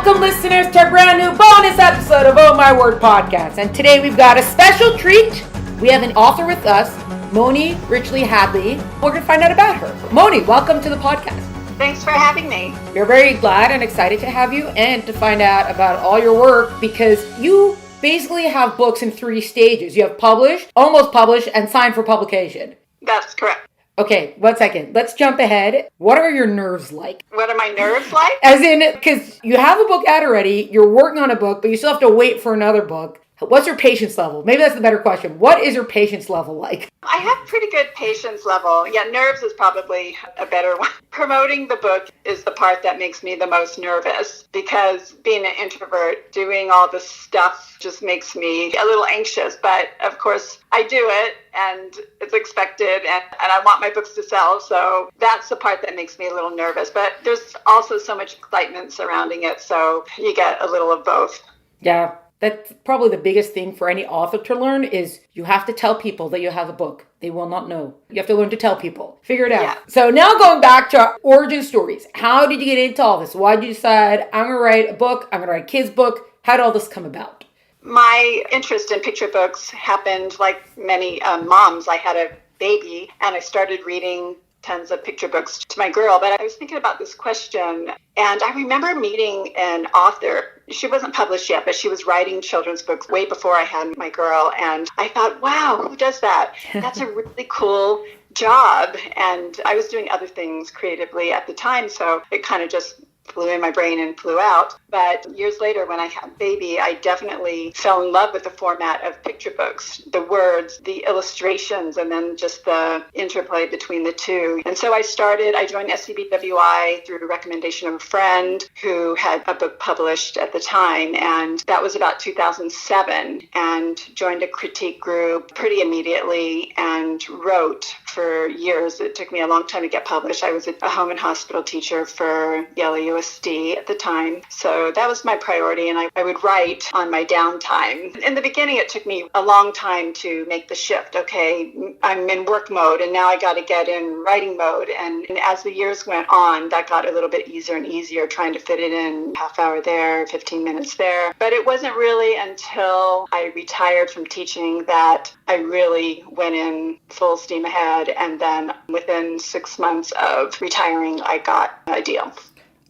Welcome, listeners, to a brand new bonus episode of Oh My Word Podcast. And today we've got a special treat. We have an author with us, Moni Ritchie Hadley. We're going to find out about her. Moni, welcome to the podcast. Thanks for having me. We're very glad and excited to have you and to find out about all your work, because you basically have books in 3 stages. You have published, almost published, and signed for publication. That's correct. Okay, 1 second. Let's jump ahead. What are your nerves like? What are my nerves like? As in, because you have a book out already, you're working on a book, but you still have to wait for another book. What's your patience level? Maybe that's the better question. What is your patience level like? I have pretty good patience level. Yeah, nerves is probably a better one. Promoting the book is the part that makes me the most nervous, because being an introvert, doing all this stuff just makes me a little anxious. But of course, I do it and it's expected, and I want my books to sell. So that's the part that makes me a little nervous. But there's also so much excitement surrounding it. So you get a little of both. Yeah. That's probably the biggest thing for any author to learn is you have to tell people that you have a book. They will not know. You have to learn to tell people. Figure it out. Yeah. So now going back to our origin stories. How did you get into all this? Why did you decide, I'm going to write a book, I'm going to write a kid's book? How did all this come about? My interest in picture books happened like many moms. I had a baby and I started reading tons of picture books to my girl, but I was thinking about this question, and I remember meeting an author. She wasn't published yet, but she was writing children's books way before I had my girl, and I thought, wow, who does that? That's a really cool job. And I was doing other things creatively at the time, so it kind of just flew in my brain and flew out. But years later, when I had a baby, I definitely fell in love with the format of picture books, the words, the illustrations, and then just the interplay between the two. And so I joined SCBWI through a recommendation of a friend who had a book published at the time. And that was about 2007, and joined a critique group pretty immediately and wrote for years. It took me a long time to get published. I was a home and hospital teacher for Yale USD at the time. So that was my priority, and I would write on my downtime. In the beginning, it took me a long time to make the shift. Okay, I'm in work mode, and now I got to get in writing mode. And as the years went on, that got a little bit easier and easier, trying to fit it in half hour there, 15 minutes there. But it wasn't really until I retired from teaching that I really went in full steam ahead. And then within 6 months of retiring, I got a deal.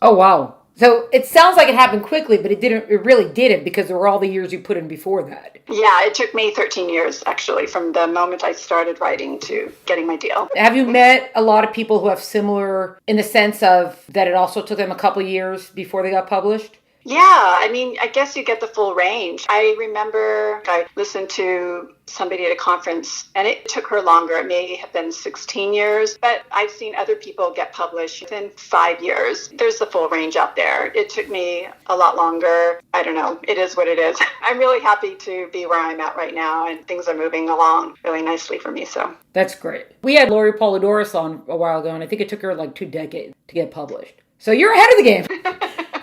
Oh, wow. So it sounds like it happened quickly, but it really didn't, because there were all the years you put in before that. Yeah, it took me 13 years, actually, from the moment I started writing to getting my deal. Have you met a lot of people who have similar, in the sense of that it also took them a couple of years before they got published? Yeah, I mean, I guess you get the full range. I remember I listened to somebody at a conference, and it took her longer. It may have been 16 years, but I've seen other people get published within 5 years. There's the full range out there. It took me a lot longer. I don't know. It is what it is. I'm really happy to be where I'm at right now, and things are moving along really nicely for me. So that's great. We had Lori Polidorus on a while ago, and I think it took her like 2 decades to get published. So you're ahead of the game.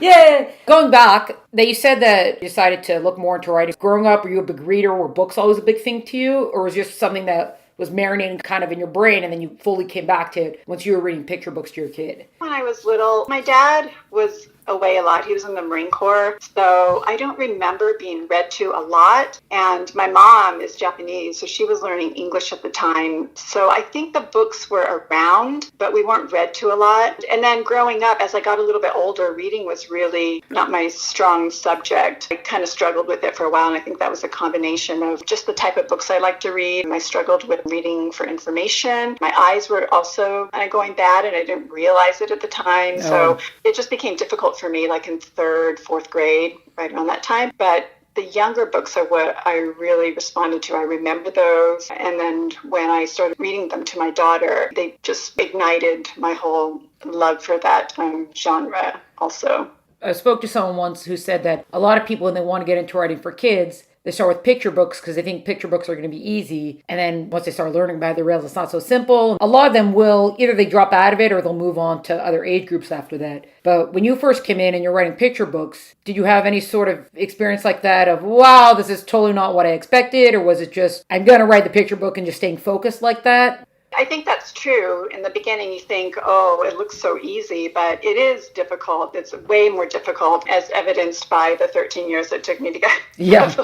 Yeah. Going back, that you said that you decided to look more into writing. Growing up, were you a big reader? Were books always a big thing to you? Or was it just something that was marinating kind of in your brain and then you fully came back to it once you were reading picture books to your kid? When I was little, my dad was away a lot. He was in the Marine Corps. So I don't remember being read to a lot. And my mom is Japanese, so she was learning English at the time. So I think the books were around, but we weren't read to a lot. And then growing up, as I got a little bit older, reading was really not my strong subject. I kind of struggled with it for a while, and I think that was a combination of just the type of books I like to read. I struggled with reading for information. My eyes were also kind of going bad, and I didn't realize it at the time. Oh. So it just became difficult for me, like in 3rd, 4th grade, right around that time. But the younger books are what I really responded to. I remember those. And then when I started reading them to my daughter, they just ignited my whole love for that genre also. I spoke to someone once who said that a lot of people, when they want to get into writing for kids, they start with picture books because they think picture books are going to be easy. And then once they start learning about it, they realize it's not so simple. A lot of them will, either they drop out of it or they'll move on to other age groups after that. But when you first came in and you're writing picture books, did you have any sort of experience like that of, wow, this is totally not what I expected? Or was it just, I'm going to write the picture book and just staying focused like that? I think that's true. In the beginning, you think, oh, it looks so easy, but it is difficult. It's way more difficult, as evidenced by the 13 years it took me to get. Yeah.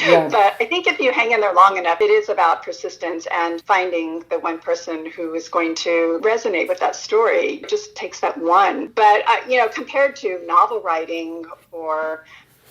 Yeah. But I think if you hang in there long enough, it is about persistence and finding the one person who is going to resonate with that story. It just takes that one. But, compared to novel writing or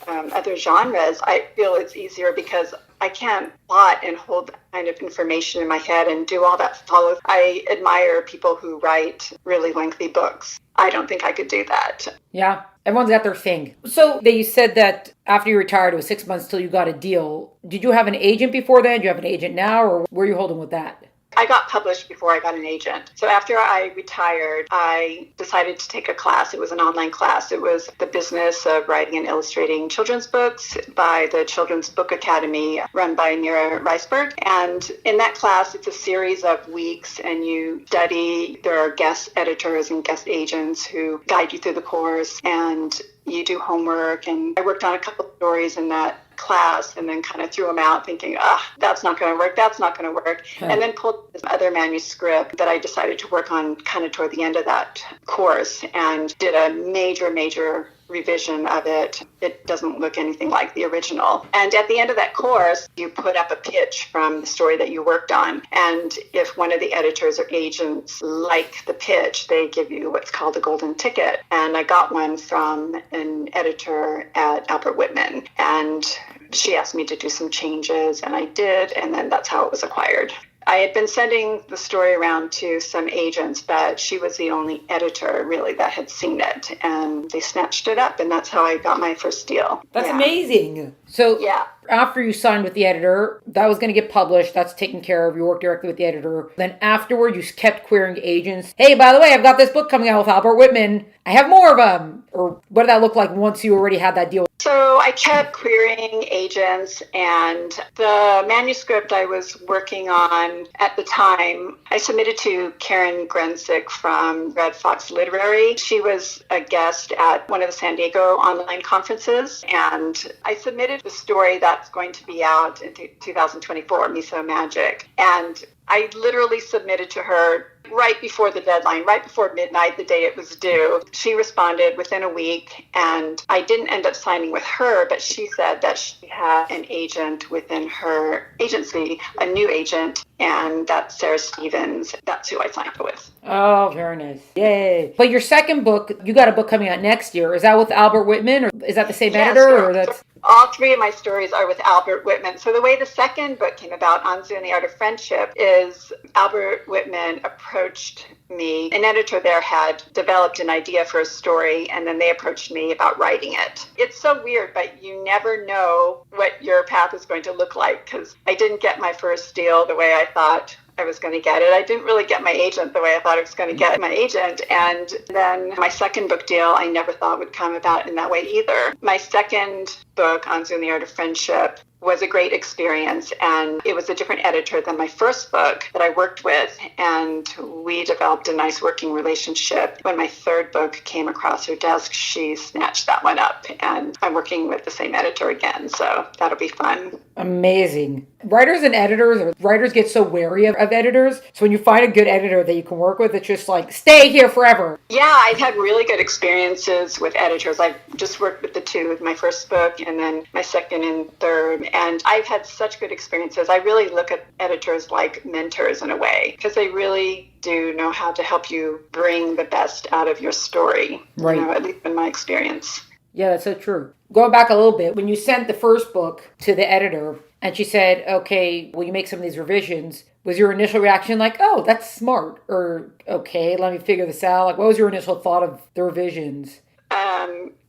other genres, I feel it's easier because I can't plot and hold that kind of information in my head and do all that follow. I admire people who write really lengthy books. I don't think I could do that. Yeah. Everyone's got their thing. So you said that after you retired, it was 6 months till you got a deal. Did you have an agent before then? Do you have an agent now, or where are you holding with that? I got published before I got an agent. So after I retired, I decided to take a class. It was an online class. It was the business of writing and illustrating children's books by the Children's Book Academy run by Mira Reisberg. And in that class, it's a series of weeks and you study. There are guest editors and guest agents who guide you through the course and you do homework. And I worked on a couple of stories in that class and then kind of threw them out thinking, that's not going to work, that's not going to work. And then pulled this other manuscript that I decided to work on kind of toward the end of that course and did a major revision of it. It doesn't look anything like the original. And at the end of that course, you put up a pitch from the story that you worked on. And if one of the editors or agents like the pitch, they give you what's called a golden ticket. And I got one from an editor at Albert Whitman. And she asked me to do some changes, and I did. And then that's how it was acquired. I had been sending the story around to some agents, but she was the only editor really that had seen it, and they snatched it up, and that's how I got my first deal. That's amazing. So after you signed with the editor, that was going to get published. That's taken care of. You worked directly with the editor. Then afterward, you kept querying agents. Hey, by the way, I've got this book coming out with Albert Whitman. I have more of them. Or what did that look like once you already had that deal? So I kept querying agents, and the manuscript I was working on at the time, I submitted to Karen Grensick from Red Fox Literary. She was a guest at one of the San Diego online conferences, and I submitted the story that's going to be out in 2024, Miso Magic. And I literally submitted to her right before the deadline, right before midnight, the day it was due. She responded within a week, and I didn't end up signing with her, but she said that she had an agent within her agency, a new agent, and that's Sarah Stevens. That's who I signed with. Oh, very nice. Yay. But your second book, you got a book coming out next year. Is that with Albert Whitman, or is that the same editor? Or that's... All three of my stories are with Albert Whitman. So the way the second book came about, Anzu and the Art of Friendship, is Albert Whitman approached me. An editor there had developed an idea for a story, and then they approached me about writing it. It's so weird, but you never know what your path is going to look like, because I didn't get my first deal the way I thought I was going to get it. I didn't really get my agent the way I thought I was going to get my agent. And then my second book deal, I never thought would come about in that way either. My second book, Anzu and the Art of Friendship, was a great experience, and it was a different editor than my first book that I worked with, and we developed a nice working relationship. When my third book came across her desk, she snatched that one up, and I'm working with the same editor again, so that'll be fun. Amazing. Writers and editors, or writers get so wary of editors, so when you find a good editor that you can work with, it's just like, stay here forever. Yeah, I've had really good experiences with editors. I've just worked with the two, with my first book and then my second and third. And I've had such good experiences. I really look at editors like mentors in a way, because they really do know how to help you bring the best out of your story, right? At least in my experience. Yeah, that's so true. Going back a little bit, when you sent the first book to the editor and she said, okay, will you make some of these revisions? Was your initial reaction like, oh, that's smart? Or, okay, let me figure this out? Like, what was your initial thought of the revisions?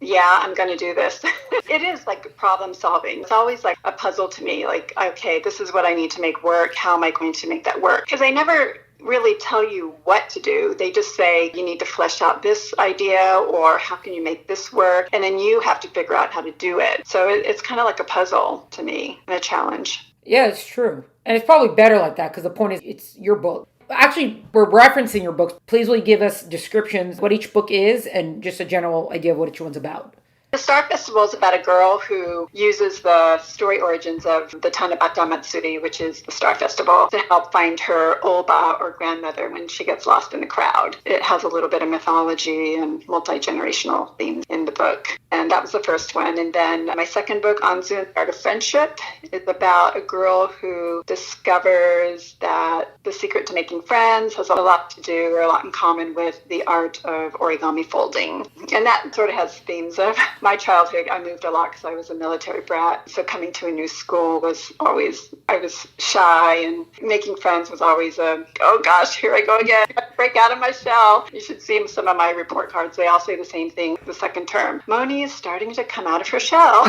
Yeah, I'm going to do this. It is like problem solving. It's always like a puzzle to me. Like, okay, this is what I need to make work. How am I going to make that work? Because they never really tell you what to do. They just say you need to flesh out this idea, or how can you make this work? And then you have to figure out how to do it. So it's kind of like a puzzle to me and a challenge. Yeah, it's true. And it's probably better like that, because the point is it's your book. Actually, we're referencing your books. Please will you give us descriptions, what each book is, and just a general idea of what each one's about. The Star Festival is about a girl who uses the story origins of the Tanabata Matsuri, which is the Star Festival, to help find her Oba or grandmother when she gets lost in the crowd. It has a little bit of mythology and multi-generational themes in the book. And that was the first one. And then my second book, Anzu and the Art of Friendship, is about a girl who discovers that the secret to making friends has a lot to do or a lot in common with the art of origami folding. And that sort of has themes of my childhood. I moved a lot because I was a military brat. So coming to a new school was always, I was shy, and making friends was always oh gosh, here I go again. Break out of my shell. You should see some of my report cards. They all say the same thing the second term. Moni is starting to come out of her shell.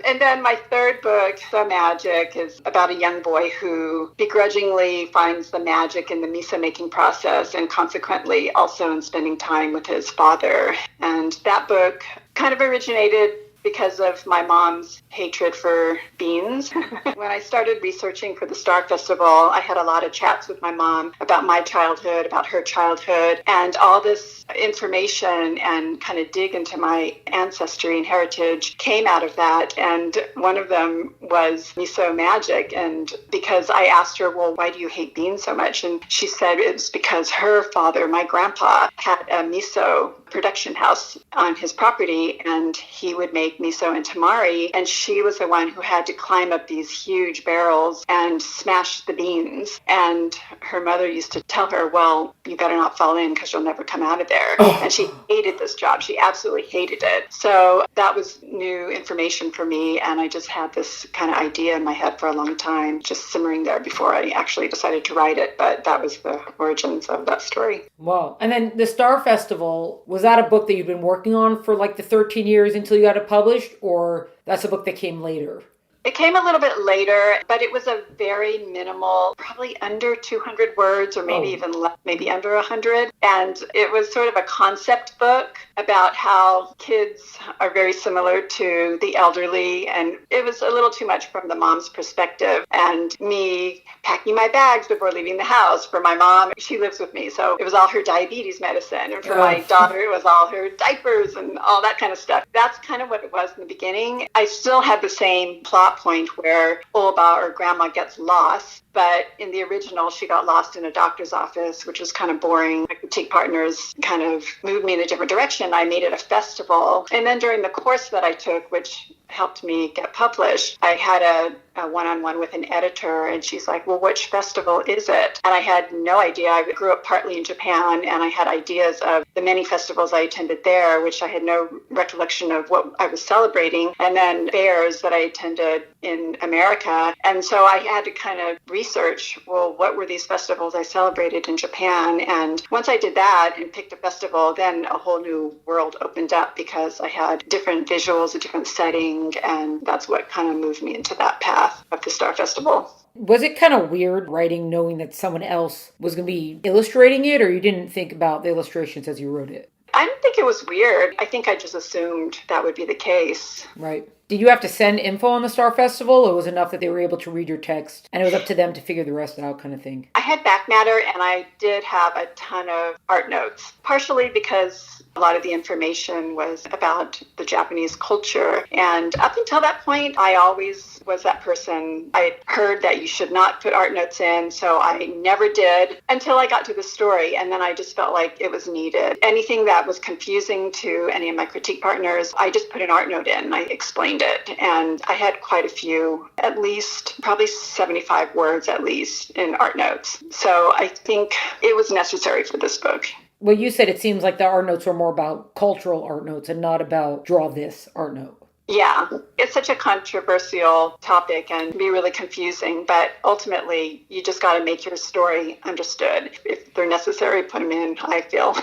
And then my third book, The Magic, is about a young boy who begrudgingly finds the magic in the miso making process, and consequently also in spending time with his father. And that book kind of originated because of my mom's hatred for beans. When I started researching for the Star Festival, I had a lot of chats with my mom about my childhood, about her childhood, and all this information and kind of dig into my ancestry and heritage came out of that. And one of them was miso magic. And because I asked her, well, why do you hate beans so much? And she said it's because her father, my grandpa, had a miso production house on his property, and he would make miso and tamari, and she was the one who had to climb up these huge barrels and smash the beans. And her mother used to tell her, well, you better not fall in because you'll never come out of there. And she hated this job. She absolutely hated it. So that was new information for me, and I just had this kind of idea in my head for a long time, just simmering there before I actually decided to write it. But that was the origins of that story. Wow. And then the Star Festival, was that a book that you've been working on for like the 13 years until you got it published, or that's a book that came later? It came a little bit later, but it was a very minimal, probably under 200 words, or maybe even less, maybe under 100. And it was sort of a concept book about how kids are very similar to the elderly. And it was a little too much from the mom's perspective, and me packing my bags before leaving the house. For my mom, she lives with me, so it was all her diabetes medicine. And for my daughter, it was all her diapers and all that kind of stuff. That's kind of what it was in the beginning. I still had the same plot point where Oba or grandma gets lost, but in the original she got lost in a doctor's office, which was kind of boring. My critique partners kind of moved me in a different direction. I made it a festival, and then during the course that I took, which helped me get published, I had a one-on-one with an editor, and she's like, well, which festival is it? And I had no idea. I grew up partly in Japan, and I had ideas of the many festivals I attended there, which I had no recollection of what I was celebrating, and then fairs that I attended in America. And so I had to kind of research, well, what were these festivals I celebrated in Japan? And once I did that and picked a festival, then a whole new world opened up, because I had different visuals, a different setting, and that's what kind of moved me into that path of the Star Festival. Was it kind of weird writing knowing that someone else was going to be illustrating it, or you didn't think about the illustrations as you wrote it? I didn't think it was weird. I think I just assumed that would be the case. Right. Did you have to send info on the Star Festival, or was it enough that they were able to read your text and it was up to them to figure the rest out, kind of thing? I had back matter, and I did have a ton of art notes, partially because a lot of the information was about the Japanese culture. And up until that point, I always was that person. I heard that you should not put art notes in, so I never did until I got to the story. And then I just felt like it was needed. Anything that was confusing to any of my critique partners, I just put an art note in. I explained it. And I had quite a few, at least probably 75 words at least in art notes. So I think it was necessary for this book. Well, you said it seems like the art notes were more about cultural art notes and not about draw this art note. Yeah, it's such a controversial topic and be really confusing, but ultimately you just got to make your story understood. If they're necessary, put them in, I feel.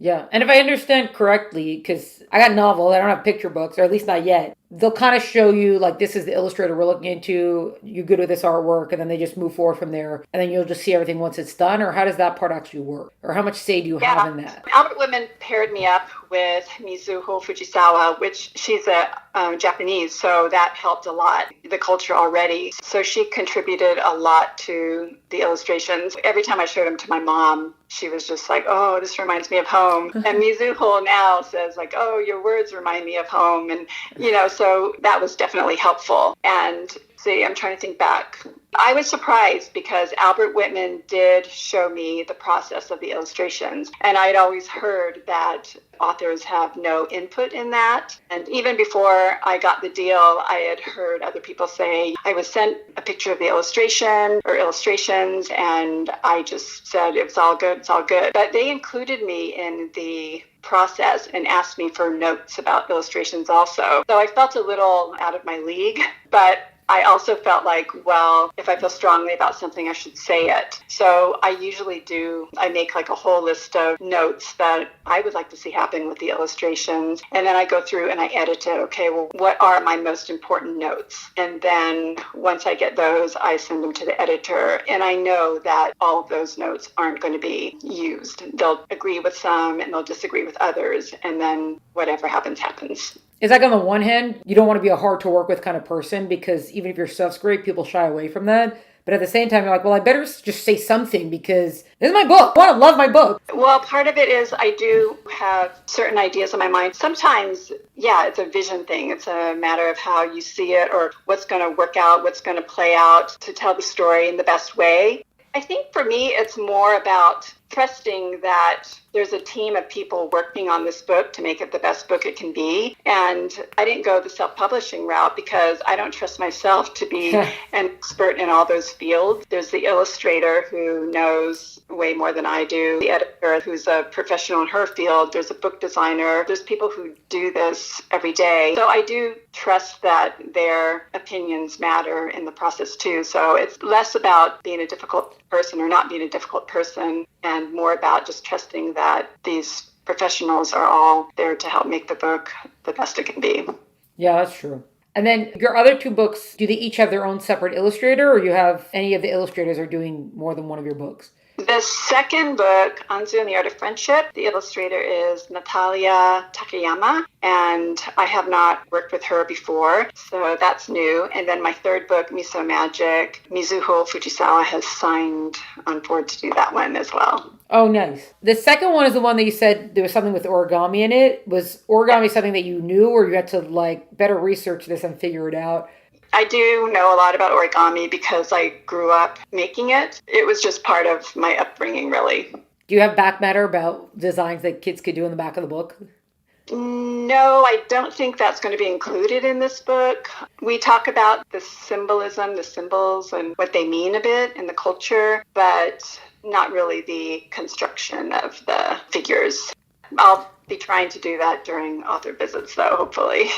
Yeah, and if I understand correctly, because I got novels, I don't have picture books, or at least not yet. they'll kind of show you like, this is the illustrator we're looking into, you're good with this artwork, and then they just move forward from there, and then you'll just see everything once it's done? Or how does that part actually work? Or how much say do you have in that? Albert Whitman paired me up with Mizuho Fujisawa, which she's a Japanese, so that helped a lot, the culture already. So she contributed a lot to the illustrations. Every time I showed them to my mom, she was just like, oh, this reminds me of home. And Mizuho now says like, oh, your words remind me of home. And, so that was definitely helpful. And see, I'm trying to think back. I was surprised because Albert Whitman did show me the process of the illustrations. And I had always heard that authors have no input in that. And even before I got the deal, I had heard other people say, I was sent a picture of the illustration or illustrations, and I just said, it's all good, it's all good. But they included me in the process and asked me for notes about illustrations also. So I felt a little out of my league, but I also felt like, well, if I feel strongly about something, I should say it. So I usually I make like a whole list of notes that I would like to see happen with the illustrations. And then I go through and I edit it. Okay, well, what are my most important notes? And then once I get those, I send them to the editor. And I know that all of those notes aren't going to be used. They'll agree with some and they'll disagree with others. And then whatever happens, happens. It's like on the one hand, you don't want to be a hard to work with kind of person, because even if your stuff's great, people shy away from that. But at the same time, you're like, well, I better just say something because this is my book. I want to love my book. Well, part of it is I do have certain ideas in my mind. Sometimes, it's a vision thing. It's a matter of how you see it or what's going to work out, what's going to play out to tell the story in the best way. I think for me, it's more about trusting that there's a team of people working on this book to make it the best book it can be. And I didn't go the self-publishing route because I don't trust myself to be an expert in all those fields. There's the illustrator who knows way more than I do, the editor who's a professional in her field, there's a book designer, there's people who do this every day. So I do trust that their opinions matter in the process too. So it's less about being a difficult person or not being a difficult person, and more about just trusting that these professionals are all there to help make the book the best it can be. Yeah, that's true. And then your other two books, do they each have their own separate illustrator, or you have any of the illustrators are doing more than one of your books? The second book, Anzu and the Art of Friendship, the illustrator is Natalia Takayama, and I have not worked with her before, so that's new. And then my third book, Miso Magic, Mizuho Fujisawa has signed on board to do that one as well. Oh, nice. The second one is the one that you said there was something with origami in it. Was origami something that you knew, or you had to better research this and figure it out? I do know a lot about origami because I grew up making it. It was just part of my upbringing, really. Do you have back matter about designs that kids could do in the back of the book? No, I don't think that's going to be included in this book. We talk about the symbolism, the symbols, and what they mean a bit in the culture, but not really the construction of the figures. I'll be trying to do that during author visits, though, hopefully.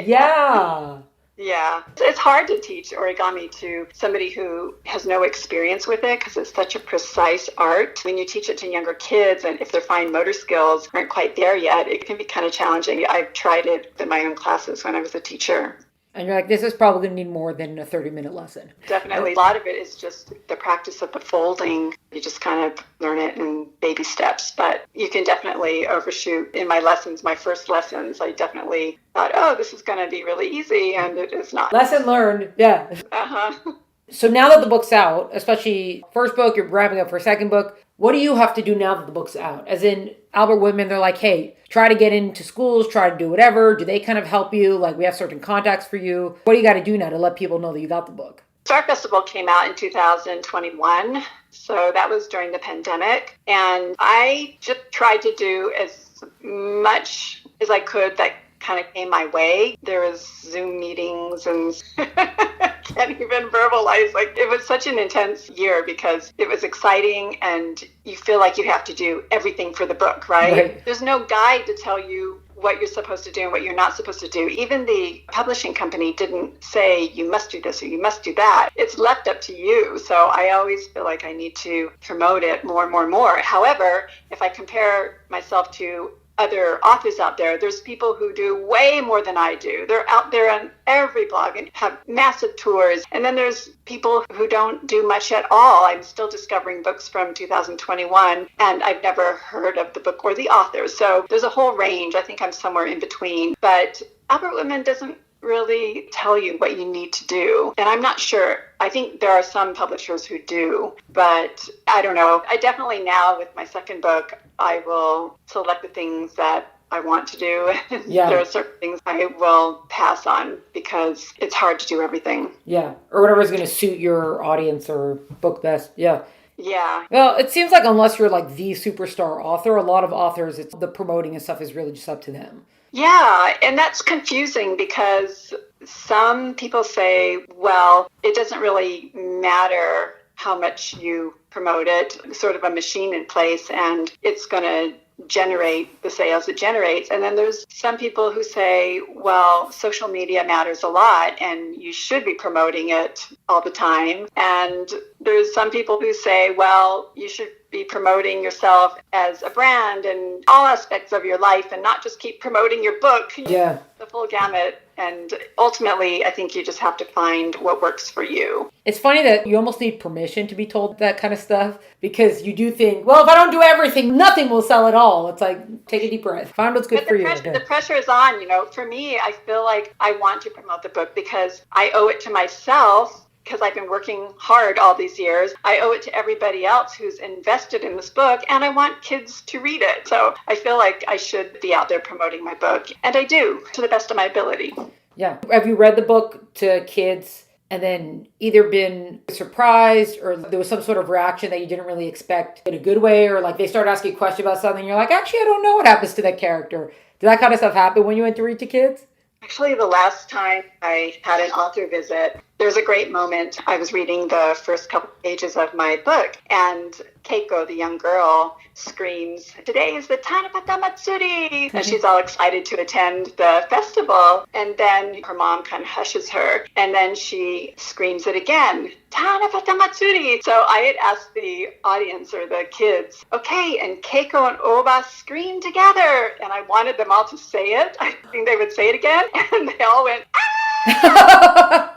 Yeah. Yeah. It's hard to teach origami to somebody who has no experience with it because it's such a precise art. When you teach it to younger kids, and if their fine motor skills aren't quite there yet, it can be kind of challenging. I've tried it in my own classes when I was a teacher. And you're like, this is probably going to need more than a 30-minute lesson. Definitely. A lot of it is just the practice of the folding. You just kind of learn it in baby steps, but you can definitely overshoot. In my lessons, my first lessons, I definitely thought, oh, this is going to be really easy, and it is not. Lesson learned, yeah. Uh-huh. So now that the book's out, especially first book, you're wrapping up for a second book, what do you have to do now that the book's out? As in, Albert Whitman, they're like, hey, try to get into schools, try to do whatever. Do they kind of help you? We have certain contacts for you. What do you got to do now to let people know that you got the book? Star Festival came out in 2021, so that was during the pandemic. And I just tried to do as much as I could that kind of came my way. There was Zoom meetings and can't even verbalize. It was such an intense year because it was exciting and you feel like you have to do everything for the book, right? There's no guide to tell you what you're supposed to do and what you're not supposed to do. Even the publishing company didn't say you must do this or you must do that. It's left up to you. So I always feel like I need to promote it more and more and more. However, if I compare myself to other authors out there. There's people who do way more than I do. They're out there on every blog and have massive tours. And then there's people who don't do much at all. I'm still discovering books from 2021, and I've never heard of the book or the author. So there's a whole range. I think I'm somewhere in between. But Albert Whitman doesn't really tell you what you need to do. And I'm not sure. I think there are some publishers who do, but I don't know. I definitely now with my second book, I will select the things that I want to do. Yeah. There are certain things I will pass on because it's hard to do everything. Yeah. Or whatever is going to suit your audience or book best. Yeah. Yeah. Well, it seems like unless you're like the superstar author, a lot of authors, it's the promoting and stuff is really just up to them. Yeah, and that's confusing because some people say, well, it doesn't really matter how much you promote it, sort of a machine in place, and it's going to generate the sales it generates. And then there's some people who say, well, social media matters a lot and you should be promoting it all the time. And there's some people who say, well, you should be promoting yourself as a brand and all aspects of your life and not just keep promoting your book. Yeah. The full gamut. And ultimately, I think you just have to find what works for you. It's funny that you almost need permission to be told that kind of stuff because you do think, well, if I don't do everything, nothing will sell at all. It's like, take a deep breath. Find what's good for you. The pressure is on, For me, I feel like I want to promote the book because I owe it to myself because I've been working hard all these years. I owe it to everybody else who's invested in this book, and I want kids to read it. So I feel like I should be out there promoting my book, and I do to the best of my ability. Yeah. Have you read the book to kids and then either been surprised or there was some sort of reaction that you didn't really expect in a good way, or like they start asking a question about something and you're like, actually, I don't know what happens to that character. Did that kind of stuff happen when you went to read to kids? Actually, the last time I had an author visit, there was a great moment. I was reading the first couple pages of my book, and Keiko, the young girl, screams, "Today is the Tanabata Matsuri!" And she's all excited to attend the festival. And then her mom kind of hushes her, and then she screams it again, "Tanabata Matsuri!" So I had asked the audience or the kids, okay, and Keiko and Oba scream together. And I wanted them all to say it. I think they would say it again. And they all went, ah!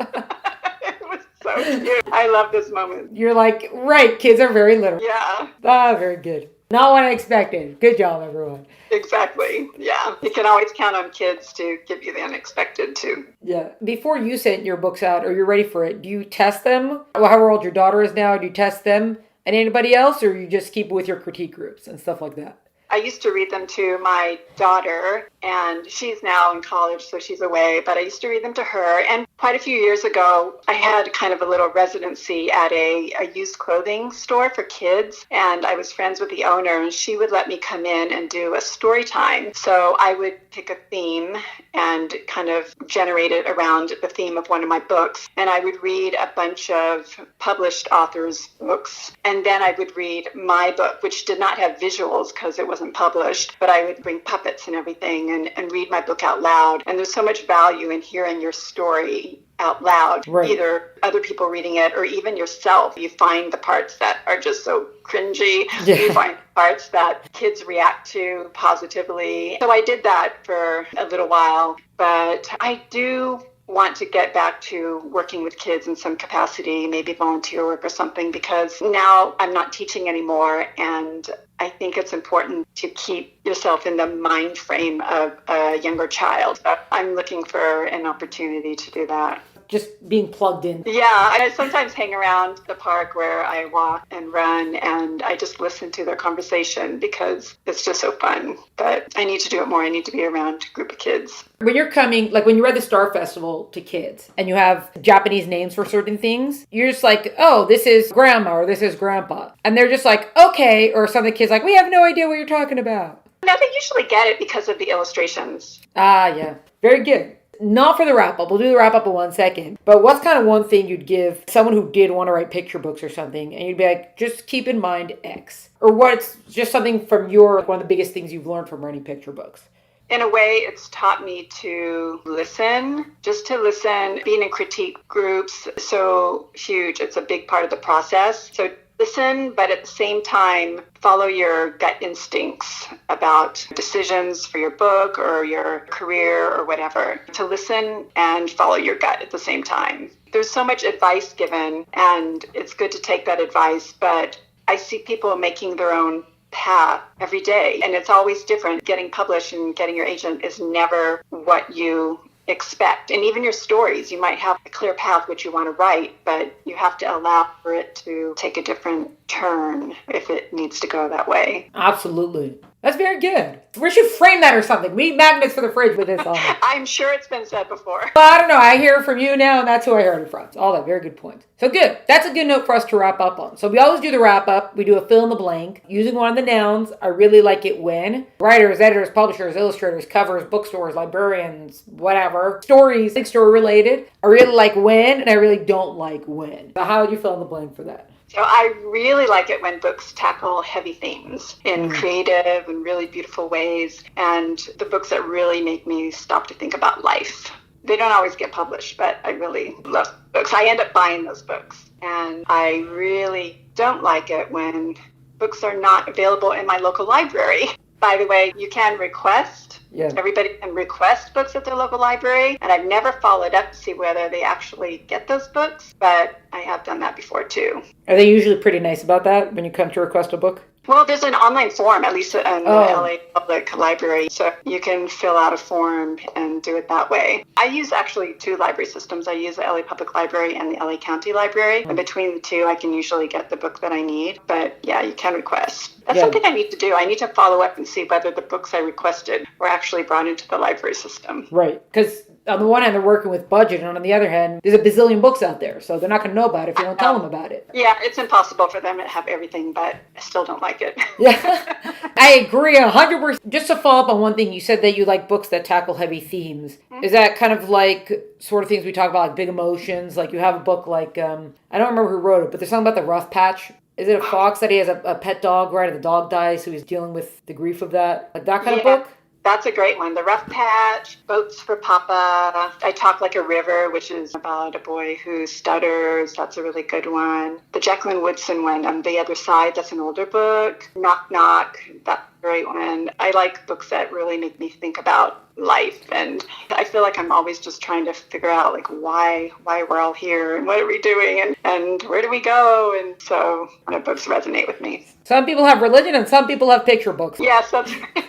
It was so cute. I love this moment. You're like, right, kids are very literal. Yeah. Ah, very good. Not what I expected. Good job, everyone. Exactly. Yeah. You can always count on kids to give you the unexpected, too. Yeah. Before you send your books out or you're ready for it, do you test them? However old your daughter is now, do you test them and anybody else, or you just keep with your critique groups and stuff like that? I used to read them to my daughter, and she's now in college, so she's away, but I used to read them to her. And quite a few years ago, I had kind of a little residency at a used clothing store for kids, and I was friends with the owner, and she would let me come in and do a story time. So I would pick a theme and kind of generate it around the theme of one of my books, and I would read a bunch of published authors' books, and then I would read my book, which did not have visuals because it wasn't published, but I would bring puppets and everything and read my book out loud. And there's so much value in hearing your story out loud, right. Either other people reading it or even yourself. You find the parts that are just so cringy. Yeah. You find parts that kids react to positively. So I did that for a little while, but I do want to get back to working with kids in some capacity, maybe volunteer work or something, because now I'm not teaching anymore, and I think it's important to keep yourself in the mind frame of a younger child. So I'm looking for an opportunity to do that. Just being plugged in. Yeah, I sometimes hang around the park where I walk and run, and I just listen to their conversation because it's just so fun. But I need to do it more. I need to be around a group of kids. When you're coming, like when you read the Star Festival to kids and you have Japanese names for certain things, you're just like, oh, this is grandma or this is grandpa. And they're just like, okay. Or some of the kids like, we have no idea what you're talking about. No, they usually get it because of the illustrations. Ah, yeah. Very good. Not for the wrap-up. We'll do the wrap-up in 1 second. But what's kind of one thing you'd give someone who did want to write picture books or something, and you'd be like, just keep in mind X? Or what's just something from one of the biggest things you've learned from writing picture books? In a way, it's taught me to listen, just to listen. Being in critique groups, so huge. It's a big part of the process. So listen, but at the same time, follow your gut instincts about decisions for your book or your career or whatever. To listen and follow your gut at the same time. There's so much advice given, and it's good to take that advice, but I see people making their own path every day, and it's always different. Getting published and getting your agent is never what you expect. And even your stories, you might have a clear path which you want to write, but you have to allow for it to take a different turn if it needs to go that way. Absolutely. That's very good. We should frame that or something. We need magnets for the fridge with this on it. I'm sure it's been said before. Well, I don't know. I hear it from you now, and that's who I heard it from. All that. Very good point. So good. That's a good note for us to wrap up on. So we always do the wrap up. We do a fill in the blank using one of the nouns. I really like it when writers, editors, publishers, illustrators, covers, bookstores, librarians, whatever, stories, big story related. I really like when, and I really don't like when. So how would you fill in the blank for that? So I really like it when books tackle heavy themes in creative and really beautiful ways, and the books that really make me stop to think about life. They don't always get published, but I really love books. I end up buying those books. And I really don't like it when books are not available in my local library. By the way, you can request. Yeah. Everybody can request books at their local library. And I've never followed up to see whether they actually get those books, but I have done that before too. Are they usually pretty nice about that when you come to request a book? Well, there's an online form, at least in the LA Public Library, so you can fill out a form and do it that way. I use actually two library systems. I use the LA Public Library and the LA County Library, and between the two, I can usually get the book that I need. But yeah, you can request. That's something I need to do. I need to follow up and see whether the books I requested were actually brought into the library system. Right, because on the one hand, they're working with budget, and on the other hand, there's a bazillion books out there, so they're not going to know about it if you don't tell them about it. Yeah, it's impossible for them to have everything, but I still don't like it. Yeah, I agree 100%. Just to follow up on one thing, you said that you like books that tackle heavy themes. Mm-hmm. Is that kind of like sort of things we talk about, like big emotions? Like you have a book like, I don't remember who wrote it, but there's something about the rough patch. Is it a fox that he has a pet dog, right? And the dog dies, so he's dealing with the grief of that? Like that kind of book? That's a great one. The Rough Patch, Boats for Papa, I Talk Like a River, which is about a boy who stutters. That's a really good one. The Jacqueline Woodson one, On the Other Side, that's an older book. Knock Knock, that's a great one. I like books that really make me think about life, and I feel like I'm always just trying to figure out like why we're all here and what are we doing and where do we go, and so books resonate with me. Some people have religion and some people have picture books. Yes, that's right.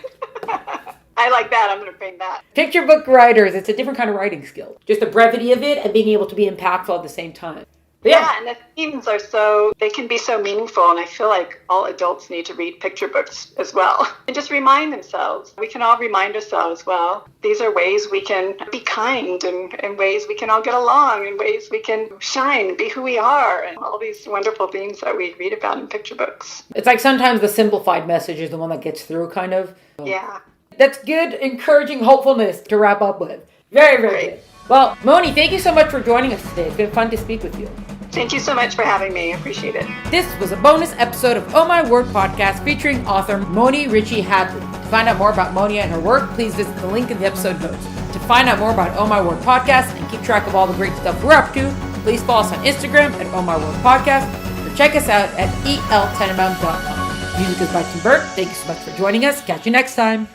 I like that. I'm going to frame that. Picture book writers, it's a different kind of writing skill. Just the brevity of it and being able to be impactful at the same time. But yeah, and the themes are they can be so meaningful, and I feel like all adults need to read picture books as well. And just remind themselves. We can all remind ourselves, well, these are ways we can be kind and ways we can all get along and ways we can shine, be who we are, and all these wonderful themes that we read about in picture books. It's like sometimes the simplified message is the one that gets through, kind of. Yeah. That's good, encouraging hopefulness to wrap up with. Very, very good. Well, Moni, thank you so much for joining us today. It's been fun to speak with you. Thank you so much for having me. I appreciate it. This was a bonus episode of Oh My Word podcast featuring author Moni Ritchie Hadley. To find out more about Moni and her work, please visit the link in the episode notes. To find out more about Oh My Word podcast and keep track of all the great stuff we're up to, please follow us on Instagram at Oh My Word podcast or check us out at eltenenbaum.com. Music is by Tim Burke. Thank you so much for joining us. Catch you next time.